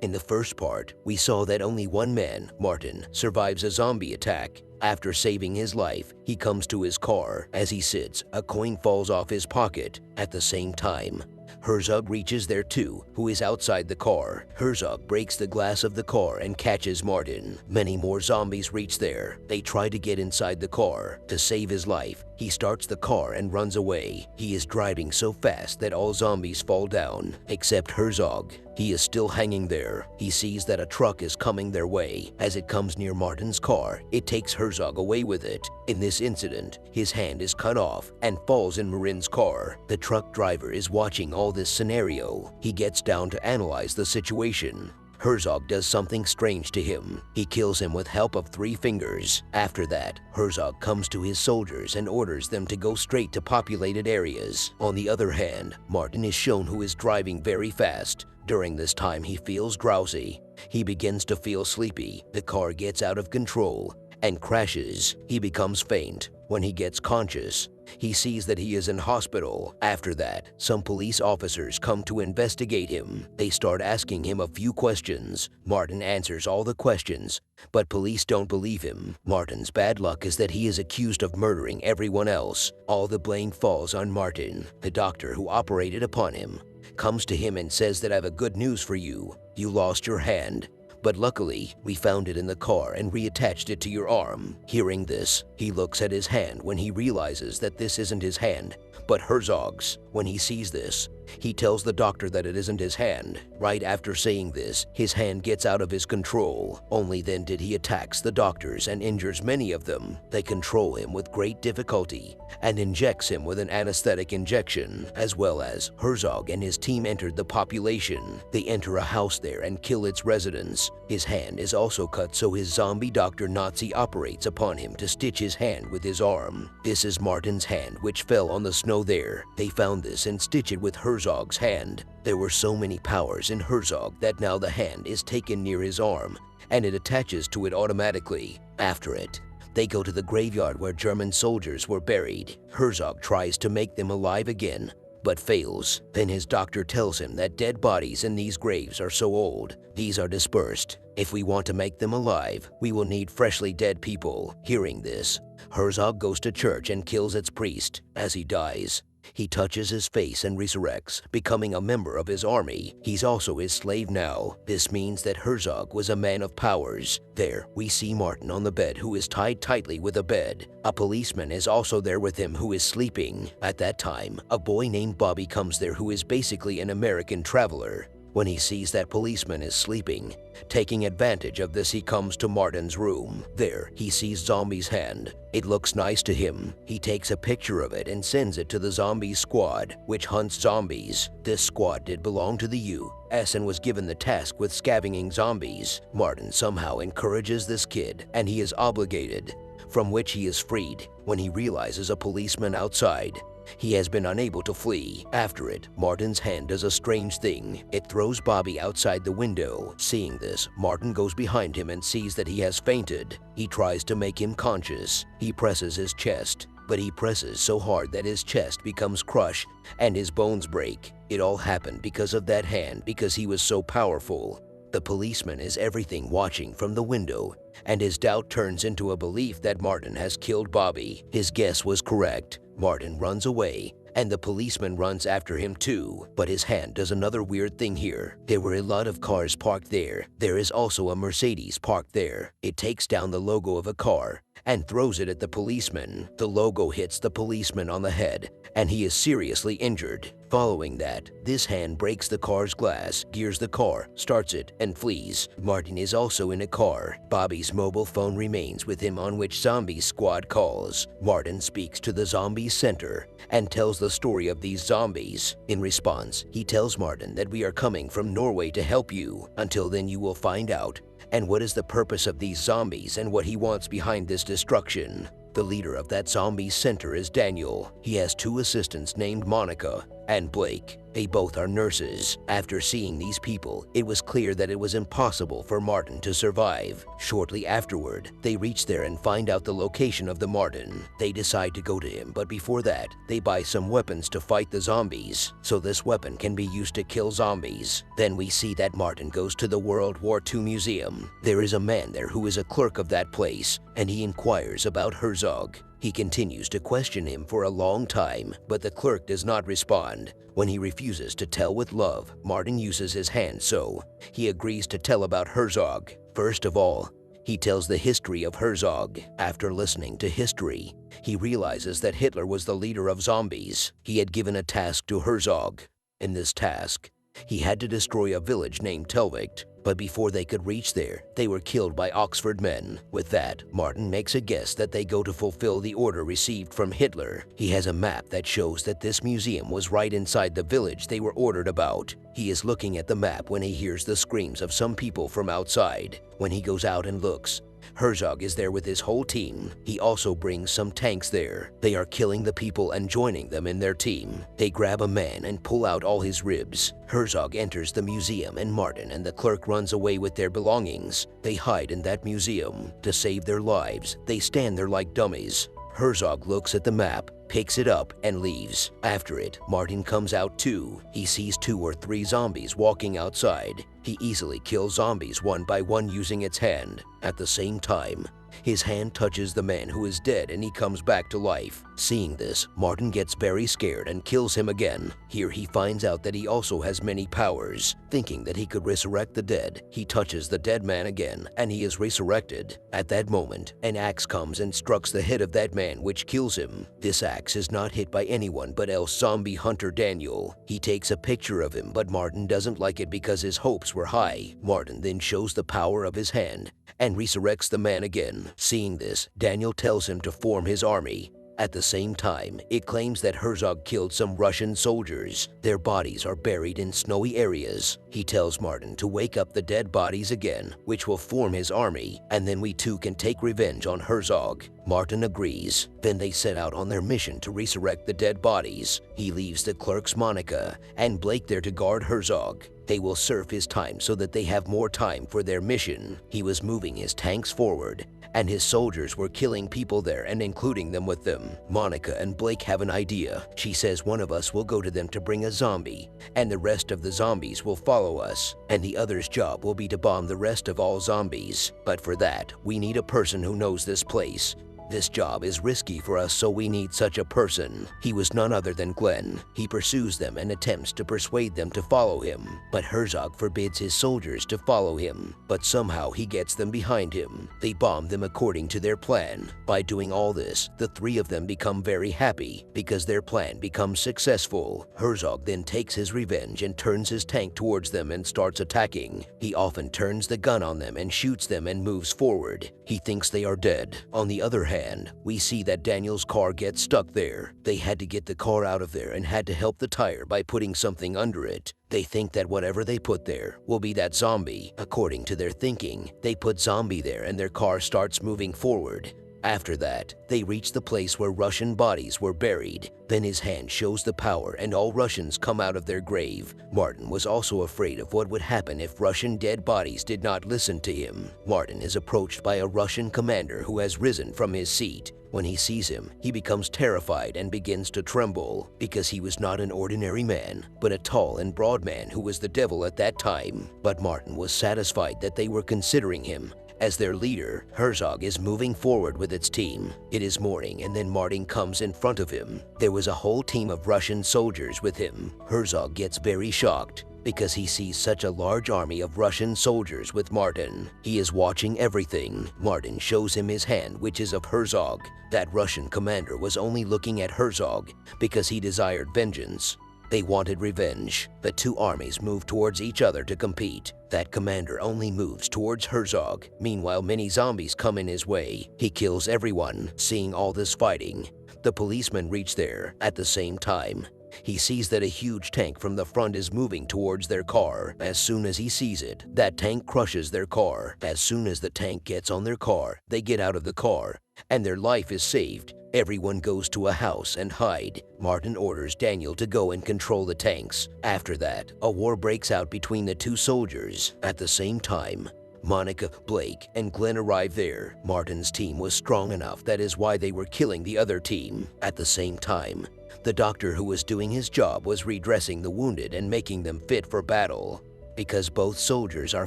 In the first part, we saw that only one man, Martin, survives a zombie attack. After saving his life, he comes to his car. As he sits, a coin falls off his pocket. At the same time, Herzog reaches there too, who is outside the car. Herzog breaks the glass of the car and catches Martin. Many more zombies reach there. They try to get inside the car. To save his life, he starts the car and runs away. He is driving so fast that all zombies fall down, except Herzog. He is still hanging there. He sees that a truck is coming their way. As it comes near Martin's car, it takes Herzog away with it. In this incident, his hand is cut off and falls in Marin's car. The truck driver is watching all this scenario. He gets down to analyze the situation. Herzog does something strange to him. He kills him with help of 3 fingers. After that, Herzog comes to his soldiers and orders them to go straight to populated areas. On the other hand, Martin is shown who is driving very fast. During this time, he feels drowsy. He begins to feel sleepy. The car gets out of control and crashes. He becomes faint. When he gets conscious, he sees that he is in hospital. After that, some police officers come to investigate him. They start asking him a few questions. Martin answers all the questions, but police don't believe him. Martin's bad luck is that he is accused of murdering everyone else. All the blame falls on Martin. The doctor who operated upon him comes to him and says that I have a good news for you. You lost your hand, but luckily, we found it in the car and reattached it to your arm. Hearing this, he looks at his hand when he realizes that this isn't his hand, but Herzog's. When he sees this, he tells the doctor that it isn't his hand. Right after saying this, his hand gets out of his control. Only then did he attacks the doctors and injures many of them. They control him with great difficulty and injects him with an anesthetic injection. As well as Herzog and his team entered the population. They enter a house there and kill its residents. His hand is also cut, so his zombie doctor Nazi operates upon him to stitch his hand with his arm. This is Martin's hand, which fell on the snow there. They found this and stitch it with Herzog's hand. There were so many powers in Herzog that now the hand is taken near his arm and it attaches to it automatically. After it, they go to the graveyard where German soldiers were buried. Herzog tries to make them alive again, but fails. Then his doctor tells him that dead bodies in these graves are so old, these are dispersed. If we want to make them alive, we will need freshly dead people. Hearing this, Herzog goes to church and kills its priest. As he dies, he touches his face and resurrects, becoming a member of his army. He's also his slave now. This means that Herzog was a man of powers. There, we see Martin on the bed who is tied tightly with a bed. A policeman is also there with him who is sleeping. At that time, a boy named Bobby comes there who is basically an American traveler. When he sees that policeman is sleeping, taking advantage of this, he comes to Martin's room. There, he sees Zombie's hand. It looks nice to him. He takes a picture of it and sends it to the zombie squad, which hunts zombies. This squad did belong to the U.S. and was given the task with scavenging zombies. Martin somehow encourages this kid, and he is obligated, from which he is freed when he realizes a policeman outside. He has been unable to flee. After it, Martin's hand does a strange thing. It throws Bobby outside the window. Seeing this, Martin goes behind him and sees that he has fainted. He tries to make him conscious. He presses his chest, but he presses so hard that his chest becomes crushed and his bones break. It all happened because of that hand, because he was so powerful. The policeman is everything watching from the window, and his doubt turns into a belief that Martin has killed Bobby. His guess was correct. Martin runs away, and the policeman runs after him too. But his hand does another weird thing here. There were a lot of cars parked there. There is also a Mercedes parked there. It takes down the logo of a car and throws it at the policeman. The logo hits the policeman on the head, and he is seriously injured. Following that, this hand breaks the car's glass, gears the car, starts it, and flees. Martin is also in a car. Bobby's mobile phone remains with him, on which Zombie Squad calls. Martin speaks to the Zombie Center and tells the story of these zombies. In response, he tells Martin that we are coming from Norway to help you. Until then, you will find out and what is the purpose of these zombies and what he wants behind this destruction. The leader of that zombie center is Daniel. He has 2 assistants named Monica and Blake. They both are nurses. After seeing these people, it was clear that it was impossible for Martin to survive. Shortly afterward, they reach there and find out the location of the Martin. They decide to go to him, but before that, they buy some weapons to fight the zombies, so this weapon can be used to kill zombies. Then we see that Martin goes to the World War II museum. There is a man there who is a clerk of that place, and he inquires about Herzog. He continues to question him for a long time, but the clerk does not respond. When he refuses to tell with love, Martin uses his hand, so he agrees to tell about Herzog. First of all, he tells the history of Herzog. After listening to history, he realizes that Hitler was the leader of zombies. He had given a task to Herzog. In this task, he had to destroy a village named Telvikt, but before they could reach there, they were killed by Oxford men. With that, Martin makes a guess that they go to fulfill the order received from Hitler. He has a map that shows that this museum was right inside the village they were ordered about. He is looking at the map when he hears the screams of some people from outside. When he goes out and looks, Herzog is there with his whole team. He also brings some tanks there. They are killing the people and joining them in their team. They grab a man and pull out all his ribs. Herzog enters the museum and Martin and the clerk runs away with their belongings. They hide in that museum. To save their lives, they stand there like dummies. Herzog looks at the map, picks it up, and leaves. After it, Martin comes out too. He sees 2 or 3 zombies walking outside. He easily kills zombies one by one using its hand. At the same time, his hand touches the man who is dead and he comes back to life. Seeing this, Martin gets very scared and kills him again. Here he finds out that he also has many powers. Thinking that he could resurrect the dead, he touches the dead man again and he is resurrected. At that moment, an axe comes and strikes the head of that man, which kills him. This axe is not hit by anyone but else zombie hunter Daniel. He takes a picture of him, but Martin doesn't like it because his hopes were high. Martin then shows the power of his hand and resurrects the man again. Seeing this, Daniel tells him to form his army. At the same time, it claims that Herzog killed some Russian soldiers. Their bodies are buried in snowy areas. He tells Martin to wake up the dead bodies again, which will form his army, and then we too can take revenge on Herzog. Martin agrees. Then they set out on their mission to resurrect the dead bodies. He leaves the clerks Monica and Blake there to guard Herzog. They will serve his time so that they have more time for their mission. He was moving his tanks forward, and his soldiers were killing people there and including them with them. Monica and Blake have an idea. She says one of us will go to them to bring a zombie, and the rest of the zombies will follow us, and the other's job will be to bomb the rest of all zombies. But for that, we need a person who knows this place. This job is risky for us, so we need such a person. He was none other than Glenn. He pursues them and attempts to persuade them to follow him, but Herzog forbids his soldiers to follow him. But somehow he gets them behind him. They bomb them according to their plan. By doing all this, the 3 of them become very happy because their plan becomes successful. Herzog then takes his revenge and turns his tank towards them and starts attacking. He often turns the gun on them and shoots them and moves forward. He thinks they are dead. On the other hand, we see that Daniel's car gets stuck there. They had to get the car out of there and had to help the tire by putting something under it. They think that whatever they put there will be that zombie. According to their thinking, they put zombie there and their car starts moving forward. After that, they reach the place where Russian bodies were buried. Then his hand shows the power and all Russians come out of their grave. Martin was also afraid of what would happen if Russian dead bodies did not listen to him. Martin is approached by a Russian commander who has risen from his seat. When he sees him, he becomes terrified and begins to tremble because he was not an ordinary man, but a tall and broad man who was the devil at that time. But Martin was satisfied that they were considering him as their leader. Herzog is moving forward with its team. It is morning and then Martin comes in front of him. There was a whole team of Russian soldiers with him. Herzog gets very shocked because he sees such a large army of Russian soldiers with Martin. He is watching everything. Martin shows him his hand, which is of Herzog. That Russian commander was only looking at Herzog because he desired vengeance. They wanted revenge. The 2 armies moved towards each other to compete. That commander only moves towards Herzog. Meanwhile, many zombies come in his way. He kills everyone. Seeing all this fighting, the policemen reach there. At the same time, he sees that a huge tank from the front is moving towards their car. As soon as he sees it, that tank crushes their car. As soon as the tank gets on their car, they get out of the car, and their life is saved. Everyone goes to a house and hide. Martin orders Daniel to go and control the tanks. After that, a war breaks out between the two soldiers. At the same time, Monica, Blake, and Glenn arrive there. Martin's team was strong enough, that is why they were killing the other team. At the same time, the doctor who was doing his job was redressing the wounded and making them fit for battle. Because both soldiers are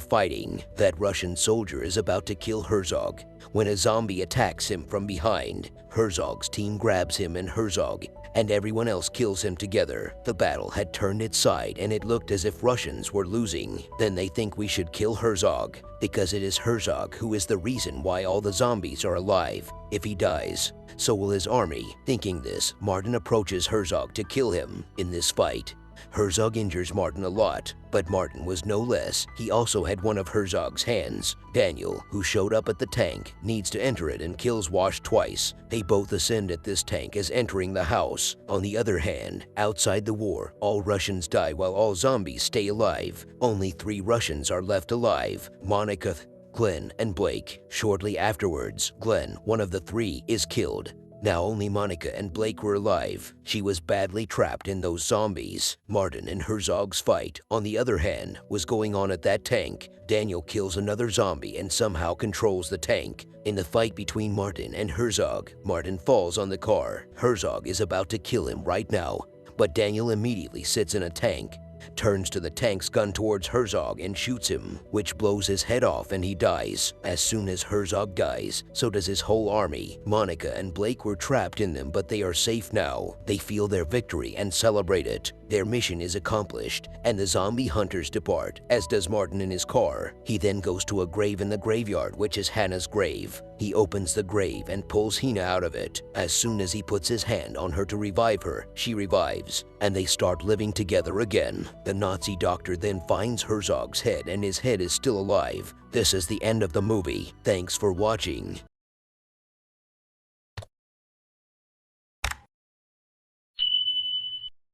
fighting, that Russian soldier is about to kill Herzog. When a zombie attacks him from behind, Herzog's team grabs him and Herzog, and everyone else kills him together. The battle had turned its side and it looked as if Russians were losing. Then they think we should kill Herzog, because it is Herzog who is the reason why all the zombies are alive. If he dies, so will his army. Thinking this, Martin approaches Herzog to kill him. In this fight, Herzog injures Martin a lot, but Martin was no less. He also had one of Herzog's hands. Daniel, who showed up at the tank, needs to enter it and kills Wash twice. They both ascend at this tank as entering the house. On the other hand, outside the war, all Russians die while all zombies stay alive. Only 3 Russians are left alive: Monica, Glenn, and Blake. Shortly afterwards, Glenn, one of the 3, is killed. Now only Monica and Blake were alive. She was badly trapped in those zombies. Martin and Herzog's fight, on the other hand, was going on at that tank. Daniel kills another zombie and somehow controls the tank. In the fight between Martin and Herzog, Martin falls on the car. Herzog is about to kill him right now, but Daniel immediately sits in a tank, turns to the tank's gun towards Herzog and shoots him, which blows his head off and he dies. As soon as Herzog dies, so does his whole army. Monica and Blake were trapped in them, but they are safe now. They feel their victory and celebrate it. Their mission is accomplished, and the zombie hunters depart, as does Martin in his car. He then goes to a grave in the graveyard, which is Hannah's grave. He opens the grave and pulls Hina out of it. As soon as he puts his hand on her to revive her, she revives, and they start living together again. The Nazi doctor then finds Herzog's head, and his head is still alive. This is the end of the movie. Thanks for watching.